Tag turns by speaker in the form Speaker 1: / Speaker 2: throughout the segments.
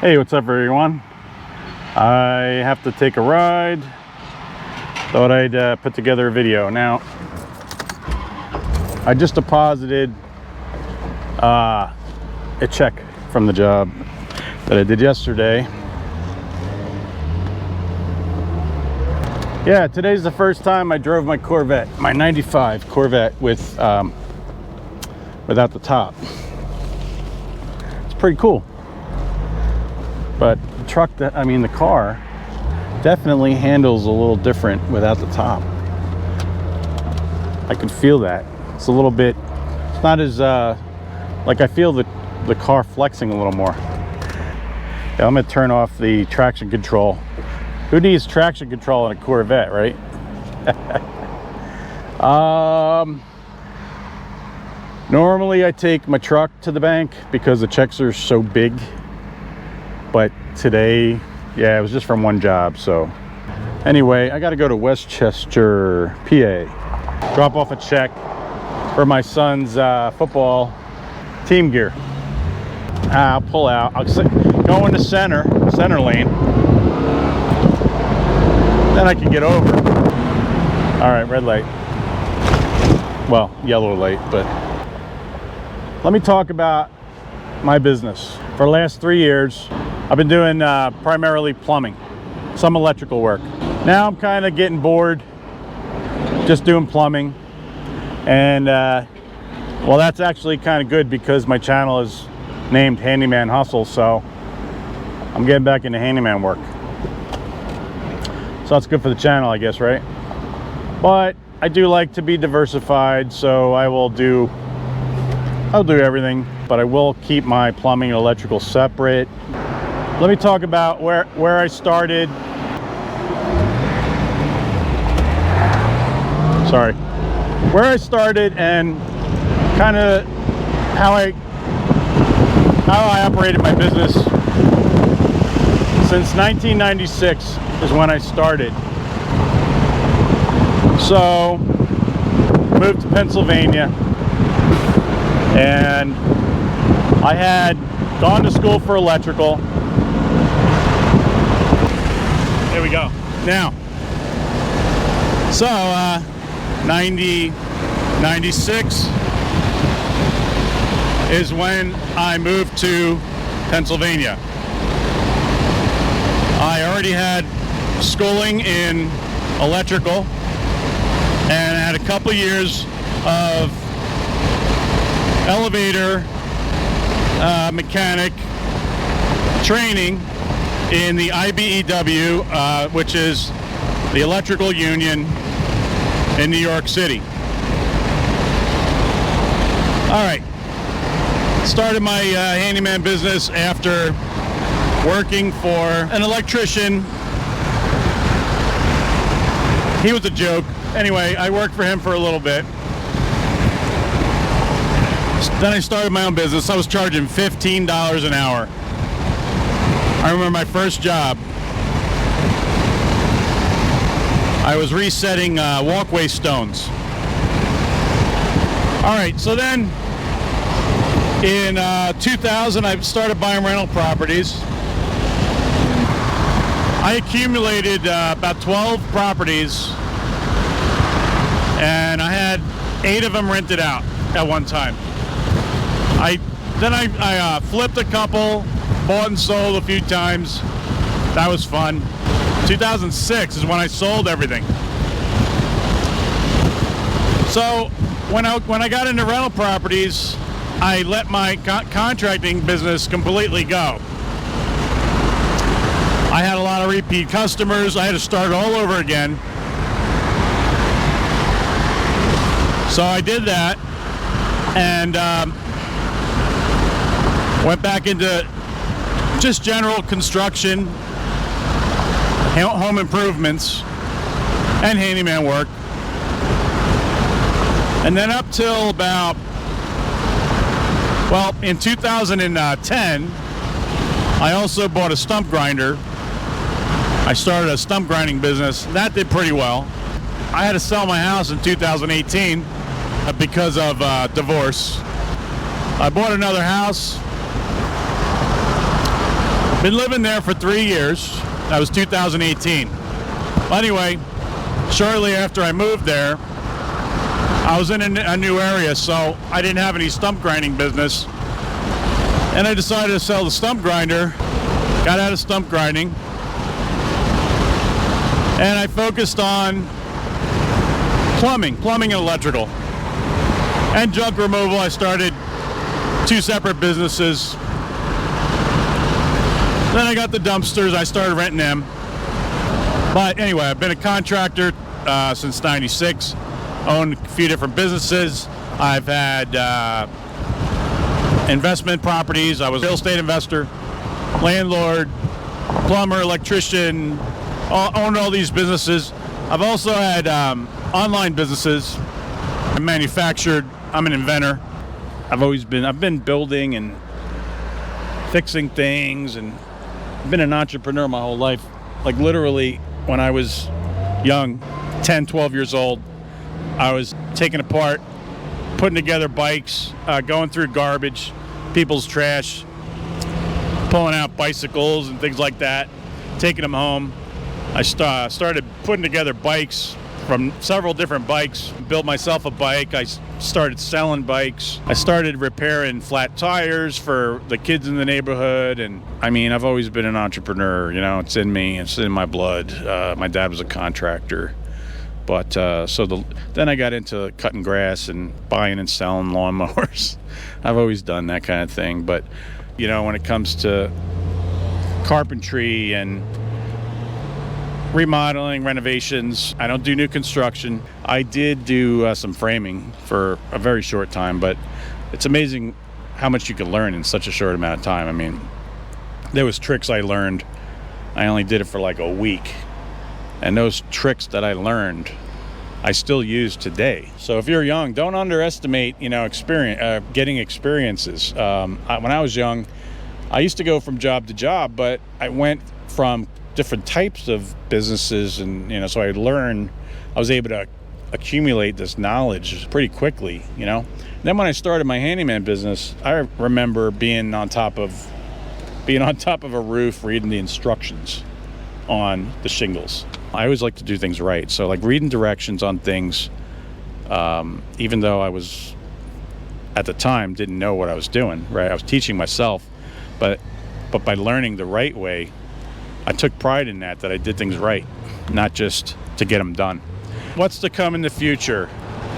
Speaker 1: Hey, what's up everyone? I have to take a ride. Thought I'd put together a video. Now, I just deposited a check from the job that I did yesterday. Yeah, today's the first time I drove my Corvette, my 95 Corvette without the top. It's pretty cool. But the truck, the car definitely handles a little different without the top. I can feel that. It's a little bit, it's not as, like I feel the car flexing a little more. Yeah, I'm gonna turn off the traction control. Who needs traction control in a Corvette, right? Normally I take my truck to the bank because the checks are so big. But today, yeah, it was just from one job. So anyway, I got to go to Westchester, PA, drop off a check for my son's football team gear. I'll pull out. I'll go into center lane. Then I can get over. All right, red light. Well, yellow light, but let me talk about my business. For the last 3 years, I've been doing primarily plumbing, some electrical work. Now I'm kind of getting bored just doing plumbing. And well, that's actually kind of good because my channel is named Handyman Hustle, so I'm getting back into handyman work. So that's good for the channel, I guess, right? But I do like to be diversified, so I'll do everything, but I will keep my plumbing and electrical separate. Let me talk about where I started. Sorry. Where I started and kind of how I operated my business. Since 1996 is when I started. So, moved to Pennsylvania, and I had gone to school for electrical. There we go. Now, so 96 is when I moved to Pennsylvania. I already had schooling in electrical and had a couple years of elevator mechanic training in the IBEW, which is the electrical union in New York City. All right, started my handyman business after working for an electrician. He was a joke. Anyway, I worked for him for a little bit. Then I started my own business. I was charging $15 an hour. I remember my first job. I was resetting walkway stones. All right, so then in 2000, I started buying rental properties. I accumulated about 12 properties, and I had 8 of them rented out at one time. I flipped a couple, bought and sold a few times. That was fun. 2006 is when I sold everything. So when I got into rental properties, I let my contracting business completely go. I had a lot of repeat customers. I had to start all over again. So I did that and went back into just general construction, home improvements, and handyman work. And then up till about, well, in 2010, I also bought a stump grinder. I started a stump grinding business. That did pretty well. I had to sell my house in 2018 because of divorce. I bought another house. Been living there for 3 years. That was 2018. Anyway, shortly after I moved there, I was in a new area, so I didn't have any stump grinding business. And I decided to sell the stump grinder. Got out of stump grinding. And I focused on plumbing and electrical. And junk removal. I started 2 separate businesses. Then I got the dumpsters. I started renting them. But anyway, I've been a contractor since '96. Owned a few different businesses. I've had investment properties. I was a real estate investor, landlord, plumber, electrician, owned all these businesses. I've also had online businesses. I manufactured. I'm an inventor. I've been building and fixing things, and I've been an entrepreneur my whole life. Like literally when I was young, 10, 12 years old, I was taking apart, putting together bikes, going through garbage, people's trash, pulling out bicycles and things like that, taking them home. I started putting together bikes from several different bikes, built myself a bike. I started selling bikes. I started repairing flat tires for the kids in the neighborhood. And I mean, I've always been an entrepreneur, you know, it's in me, it's in my blood. My dad was a contractor. But then I got into cutting grass and buying and selling lawnmowers. I've always done that kind of thing. But, you know, when it comes to carpentry and remodeling, renovations, I don't do new construction. I did do some framing for a very short time, but it's amazing how much you can learn in such a short amount of time. I mean, there was tricks I learned. I only did it for like a week. And those tricks that I learned, I still use today. So if you're young, don't underestimate, you know, getting experiences. When I was young, I used to go from job to job, but I went from different types of businesses, and you know, so I was able to accumulate this knowledge pretty quickly, you know. And then when I started my handyman business, I remember being on top of a roof reading the instructions on the shingles. I always like to do things right, so like reading directions on things, even though I was at the time didn't know what I was doing, right? I was teaching myself, but by learning the right way, I took pride in that I did things right, not just to get them done. What's to come in the future?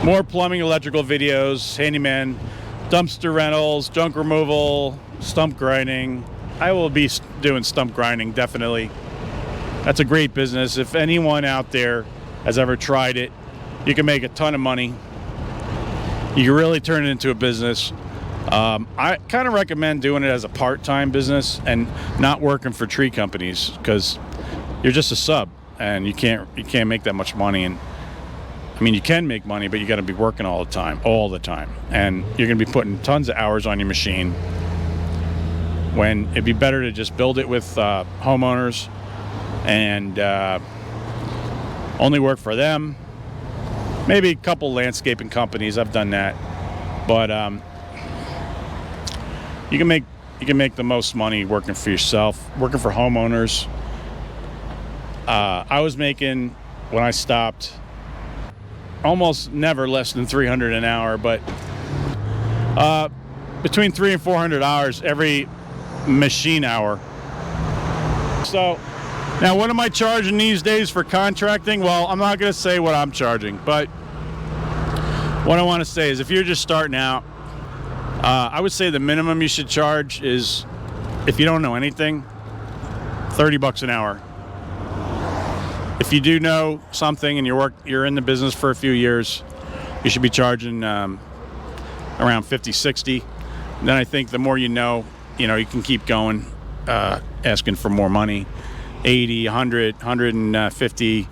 Speaker 1: More plumbing, electrical videos, handyman, dumpster rentals, junk removal, stump grinding. I will be doing stump grinding, definitely. That's a great business. If anyone out there has ever tried it, you can make a ton of money. You can really turn it into a business. I kind of recommend doing it as a part-time business and not working for tree companies, because you're just a sub and you can't make that much money. And I mean, you can make money, but you got to be working all the time, and you're going to be putting tons of hours on your machine, when it'd be better to just build it with homeowners and only work for them. Maybe a couple landscaping companies. I've done that, but you can make the most money working for yourself, working for homeowners. I was making, when I stopped, almost never less than $300 an hour, but between $300 and $400 every machine hour. So now, what am I charging these days for contracting? Well, I'm not going to say what I'm charging, but what I want to say is, if you're just starting out, I would say the minimum you should charge is, if you don't know anything, $30 an hour. If you do know something and you're in the business for a few years, you should be charging around 50, 60. Then I think the more you know, you can keep going, asking for more money, 80, 100, 150.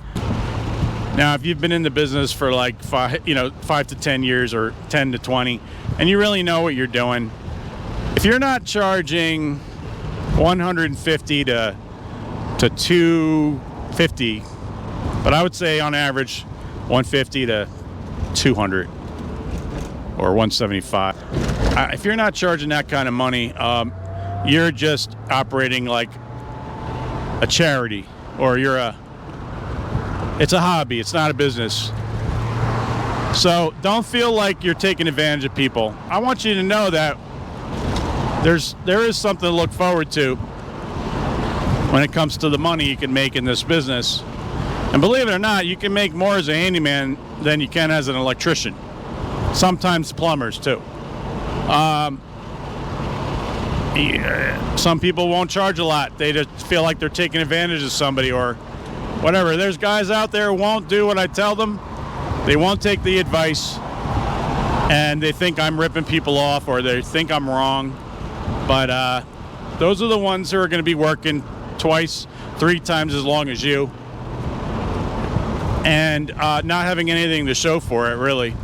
Speaker 1: Now, if you've been in the business for like 5 to 10 years or 10 to 20, and you really know what you're doing, if you're not charging 150 to 250, but I would say on average 150 to 200 or 175. If you're not charging that kind of money, you're just operating like a charity, or it's a hobby, it's not a business. So don't feel like you're taking advantage of people. I want you to know that there is something to look forward to when it comes to the money you can make in this business. And believe it or not, you can make more as a handyman than you can as an electrician. Sometimes plumbers too. Some people won't charge a lot. They just feel like they're taking advantage of somebody or whatever. There's guys out there who won't do what I tell them. They won't take the advice, and they think I'm ripping people off, or they think I'm wrong. But those are the ones who are going to be working twice, 3 times as long as you, and not having anything to show for it, really.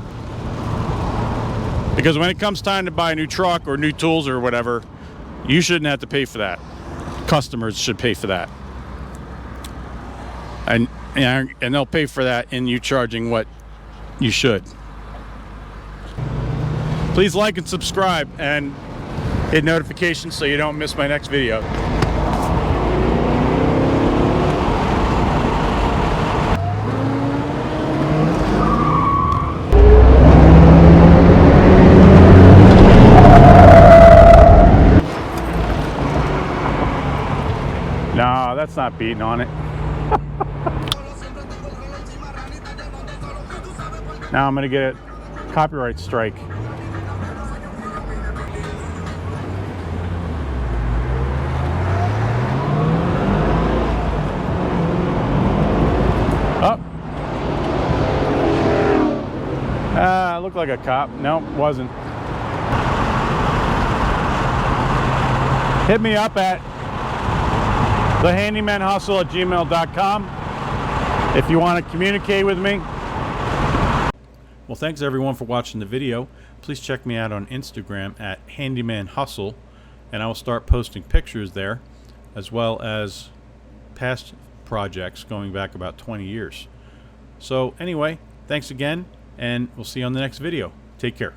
Speaker 1: Because when it comes time to buy a new truck or new tools or whatever, you shouldn't have to pay for that. Customers should pay for that. And they'll pay for that in you charging what you should. Please like and subscribe and hit notifications so you don't miss my next video. No, that's not beating on it. Now I'm going to get a copyright strike. Oh. Looked like a cop. Nope, wasn't. Hit me up at thehandymanhustle@gmail.com if you want to communicate with me. Well, thanks everyone for watching the video. Please check me out on Instagram at Handyman Hustle, and I will start posting pictures there, as well as past projects going back about 20 years. So anyway, thanks again, and we'll see you on the next video. Take care.